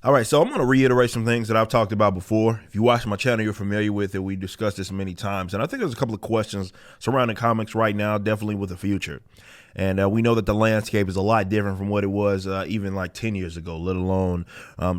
All right, so I'm going to reiterate some things that I've talked about before. If you watch my channel, you're familiar with it. We discussed this many times. And I think there's a couple of questions surrounding comics right now, definitely with the future. And we know that the landscape is a lot different from what it was even like 10 years ago, let alone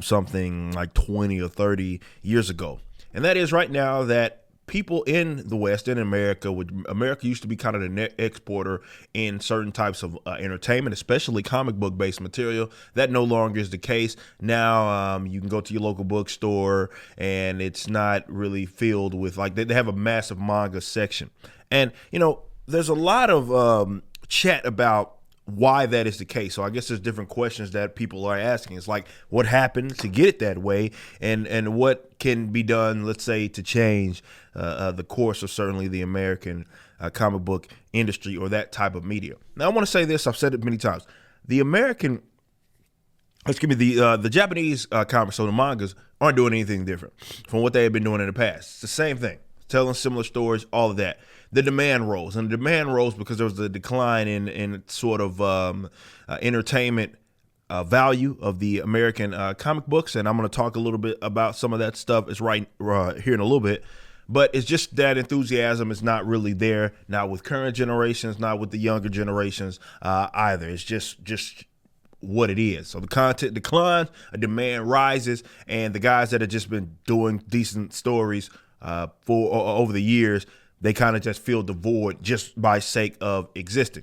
something like 20 or 30 years ago. And that is right now that people in the West, in America, America used to be kind of the net exporter in certain types of entertainment, especially comic book based material. That no longer is the case. Now you can go to your local bookstore and it's not really filled with, like, they have a massive manga section. And, you know, there's a lot of chat about why that is the case. So I guess there's different questions that people are asking. It's like, what happened to get it that way, and what can be done, let's say, to change the course of certainly the American comic book industry or that type of media. Now, I want to say this. I've said it many times. The Japanese comics, so the mangas, aren't doing anything different from what they have been doing in the past. It's the same thing, telling similar stories, all of that. The demand rose, and the demand rose because there was a decline in sort of entertainment value of the American comic books, and I'm going to talk a little bit about some of that stuff. It's right here in a little bit, but it's just that enthusiasm is not really there, not with current generations, not with the younger generations either. It's just what it is. So the content declines, a demand rises, and the guys that have just been doing decent stories over the years, they kind of just feel the void just by sake of existing.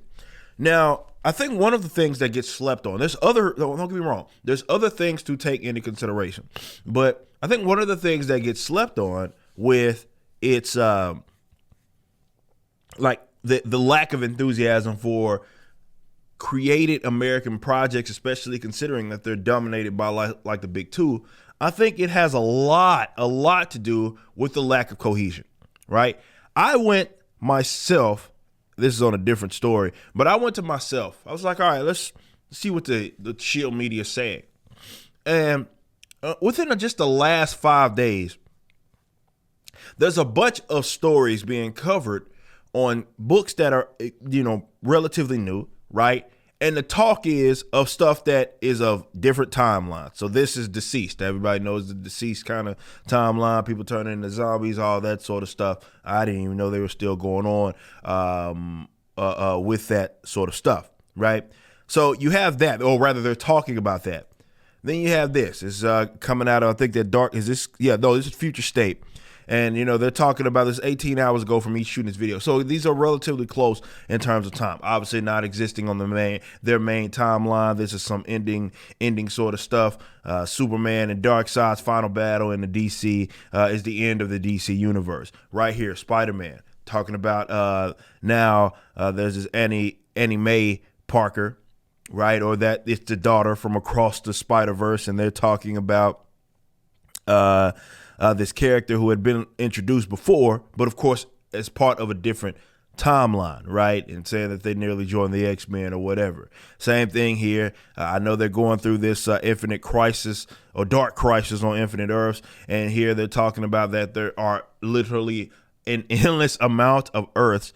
Now, I think one of the things that gets slept on, don't get me wrong, there's other things to take into consideration. But I think one of the things that gets slept on with its like the lack of enthusiasm for created American projects, especially considering that they're dominated by like the big two, I think it has a lot to do with the lack of cohesion, right? I went myself, this is on a different story, but I went to myself. I was like, all right, let's see what the Shield media is saying. And within just the last 5 days, there's a bunch of stories being covered on books that are, relatively new, right? And the talk is of stuff that is of different timelines. So this is Deceased. Everybody knows the Deceased kind of timeline. People turning into zombies, all that sort of stuff. I didn't even know they were still going on with that sort of stuff, right? So you have that, or rather they're talking about that. Then you have this. It's coming out of, I think that this is Future State. And, they're talking about this 18 hours ago from each shooting this video. So these are relatively close in terms of time. Obviously not existing on their main timeline. This is some ending sort of stuff. Superman and Darkseid's final battle in the DC is the end of the DC universe. Right here, Spider-Man. Talking about now there's this Annie Mae Parker, right? Or that it's the daughter from across the Spider-Verse, and they're talking about this character who had been introduced before, but of course as part of a different timeline, right? And saying that they nearly joined the X-Men or whatever. Same thing here. I know they're going through this Infinite Crisis or Dark Crisis on Infinite Earths, and here they're talking about that there are literally an endless amount of Earths,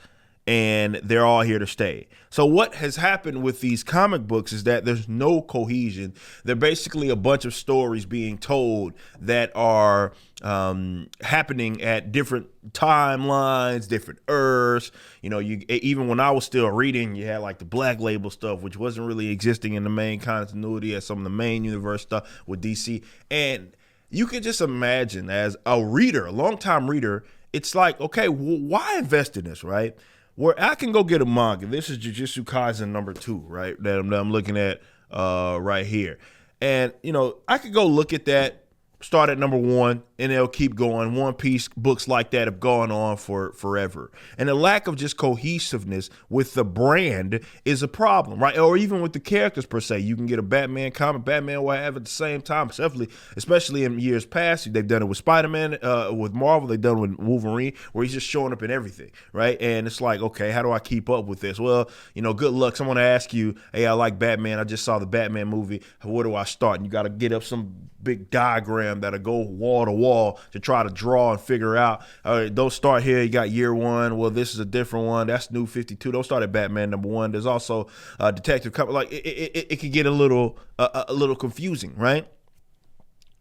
and they're all here to stay. So what has happened with these comic books is that there's no cohesion. They're basically a bunch of stories being told that are happening at different timelines, different Earths. Even when I was still reading, you had like the Black Label stuff, which wasn't really existing in the main continuity as some of the main universe stuff with DC. And you can just imagine, as a reader, a longtime reader, it's like, okay, why invest in this, right? Where I can go get a manga. This is Jujutsu Kaisen #2, right? That I'm looking at right here. And, I could go look at that, start at #1, and they'll keep going. One Piece books like that have gone on for forever. And the lack of just cohesiveness with the brand is a problem, right? Or even with the characters per se. You can get a Batman comic, Batman will have at the same time, especially in years past. They've done it with Spider-Man, with Marvel. They've done it with Wolverine, where he's just showing up in everything, right? And it's like, okay, how do I keep up with this? Well, good luck. Someone ask you, hey, I like Batman. I just saw the Batman movie. Where do I start? And you got to get up some big diagram that'll go wall to wall to try to draw and figure out. Don't start here. You got year one. Well, this is a different one. That's New 52. Don't start at Batman #1. There's also Detective Comics. Like it can get a little confusing, right?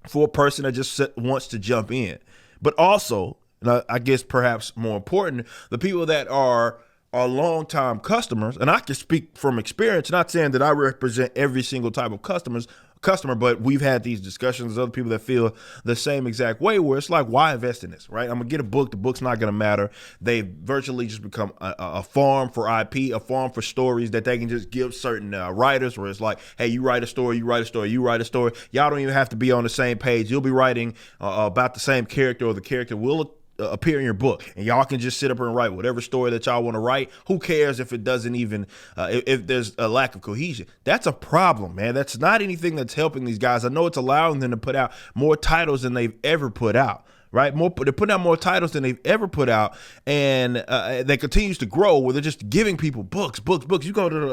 for a person that just wants to jump in. But also, and I guess perhaps more important, the people that are long-time customers, and I can speak from experience, not saying that I represent every single type of customer, but we've had these discussions with other people that feel the same exact way, where it's like, why invest in this, right? I'm gonna get a book, the book's not gonna matter. They virtually just become a farm for IP, a farm for stories that they can just give certain writers, where it's like, hey, you write a story, you write a story, you write a story. Y'all don't even have to be on the same page. You'll be writing about the same character, or the character will appear in your book, and y'all can just sit up and write whatever story that y'all want to write. Who cares if it doesn't even if there's a lack of cohesion? That's a problem, man. That's not anything that's helping these guys. I know it's allowing them to put out more titles than they've ever put out, right? They're putting out more titles than they've ever put out, and that continues to grow, where they're just giving people books. You go to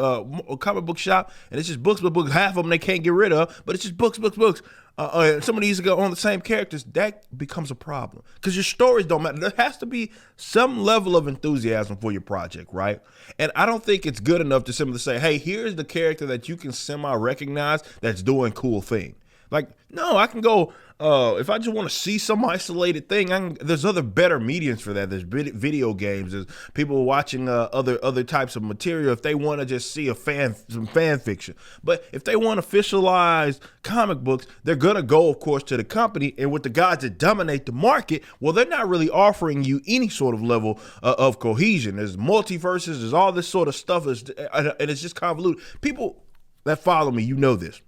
a comic book shop, and it's just books. Half of them they can't get rid of, but it's just books. Some of these go on the same characters. That becomes a problem because your stories don't matter. There has to be some level of enthusiasm for your project, right? And I don't think it's good enough to simply say, hey, here's the character that you can semi-recognize that's doing cool thing. Like, no, I can go, if I just want to see some isolated thing, there's other better mediums for that. There's video games. There's people watching other types of material if they want to just see some fan fiction. But if they want officialized comic books, they're going to go, of course, to the company. And with the guys that dominate the market, well, they're not really offering you any sort of level of cohesion. There's multiverses. There's all this sort of stuff. And it's just convoluted. People that follow me, you know this.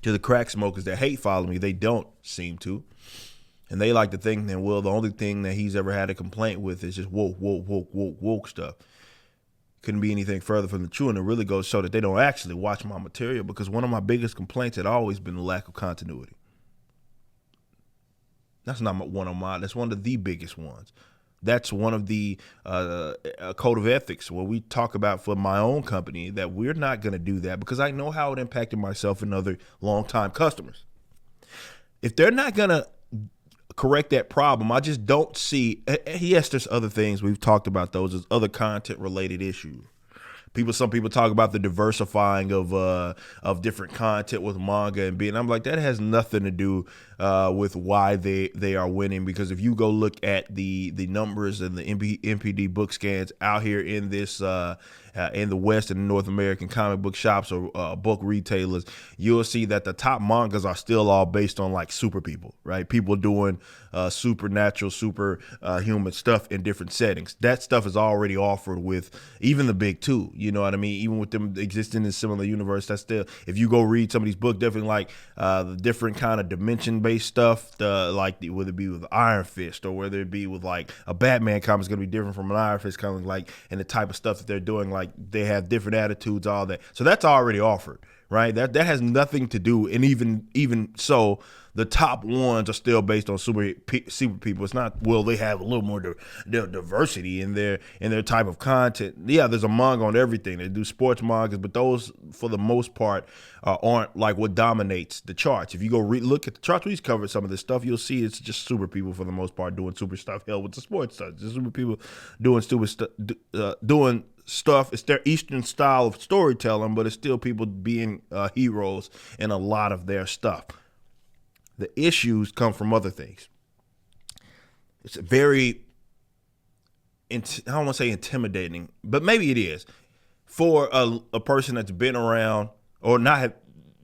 To the crack smokers that hate follow me, they don't seem to. And they like to think that, well, the only thing that he's ever had a complaint with is just woke stuff. Couldn't be anything further from the truth, and it really goes to show that they don't actually watch my material, because one of my biggest complaints had always been the lack of continuity. That's not one of mine. That's one of the biggest ones. That's one of the code of ethics where we talk about for my own company that we're not going to do that, because I know how it impacted myself and other longtime customers. If they're not going to correct that problem, I just don't see. Yes, there's other things. We've talked about those. There's other content related issues. Some people talk about the diversifying of different content with manga and being. I'm like, that has nothing to do with why they are winning. Because if you go look at the numbers and the NPD book scans out here in this in the West and North American comic book shops or book retailers, you'll see that the top mangas are still all based on like super people, right? People doing supernatural, super human stuff in different settings. That stuff is already offered with even the big two. You know what I mean? Even with them existing in similar universe, that's still, if you go read some of these books, definitely like the different kind of dimension-based stuff, whether it be with Iron Fist or whether it be with like a Batman comic is going to be different from an Iron Fist comic, like, and the type of stuff that they're doing, like they have different attitudes, all that. So that's already offered, right? That has nothing to do, and even so, the top ones are still based on super people. It's not, well, they have a little more diversity in their type of content. Yeah, there's a manga on everything. They do sports mangas, but those, for the most part, aren't like what dominates the charts. If you go look at the charts, we've covered some of this stuff, you'll see it's just super people for the most part doing super stuff. Hell, with the sports stuff, just super people doing stupid stuff, doing stuff. It's their Eastern style of storytelling, but it's still people being heroes in a lot of their stuff. The issues come from other things. It's very, I don't want to say intimidating, but maybe it is, for a person that's been around or not have,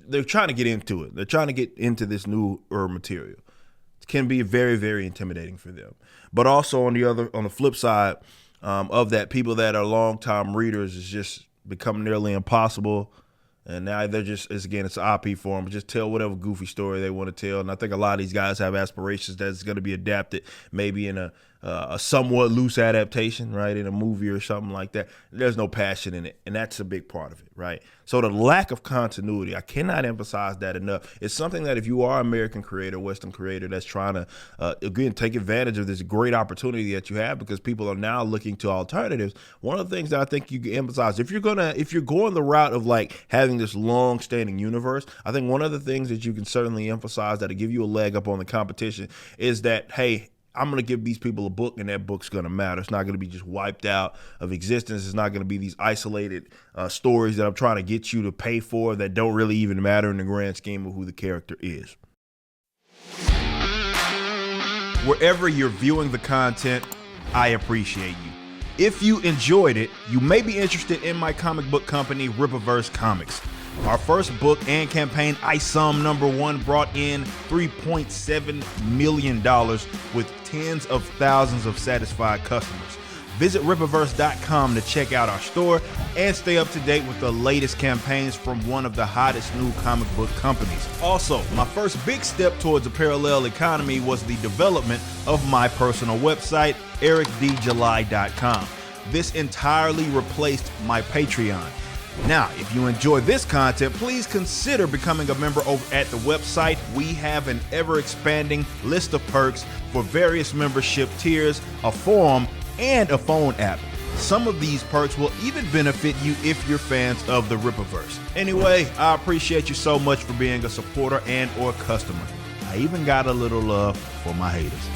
they're trying to get into it. They're trying to get into this newer material. It can be very, very intimidating for them. But also on the flip side of that, people that are longtime readers, is just become nearly impossible. And now they're just, it's an IP for them. Just tell whatever goofy story they want to tell. And I think a lot of these guys have aspirations that's going to be adapted maybe in a somewhat loose adaptation, right, in a movie or something like that. There's no passion in it, and that's a big part of it, right? So the lack of continuity, I cannot emphasize that enough. It's something that if you are an American creator, Western creator that's trying to, again, take advantage of this great opportunity that you have, because people are now looking to alternatives. One of the things that I think you can emphasize, if you're going the route of like having this long-standing universe, I think one of the things that you can certainly emphasize that'll give you a leg up on the competition is that, hey, I'm going to give these people a book, and that book's going to matter. It's not going to be just wiped out of existence. It's not going to be these isolated stories that I'm trying to get you to pay for that don't really even matter in the grand scheme of who the character is. Wherever you're viewing the content, I appreciate you. If you enjoyed it, you may be interested in my comic book company, Rippaverse Comics. Our first book and campaign, ISOM #1, brought in $3.7 million with tens of thousands of satisfied customers. Visit Rippaverse.com to check out our store and stay up to date with the latest campaigns from one of the hottest new comic book companies. Also, my first big step towards a parallel economy was the development of my personal website, ericdjuly.com. This entirely replaced my Patreon. Now, if you enjoy this content, please consider becoming a member over at the website. We have an ever-expanding list of perks for various membership tiers, a forum, and a phone app. Some of these perks will even benefit you if you're fans of the Rippaverse. Anyway, I appreciate you so much for being a supporter and or customer. I even got a little love for my haters.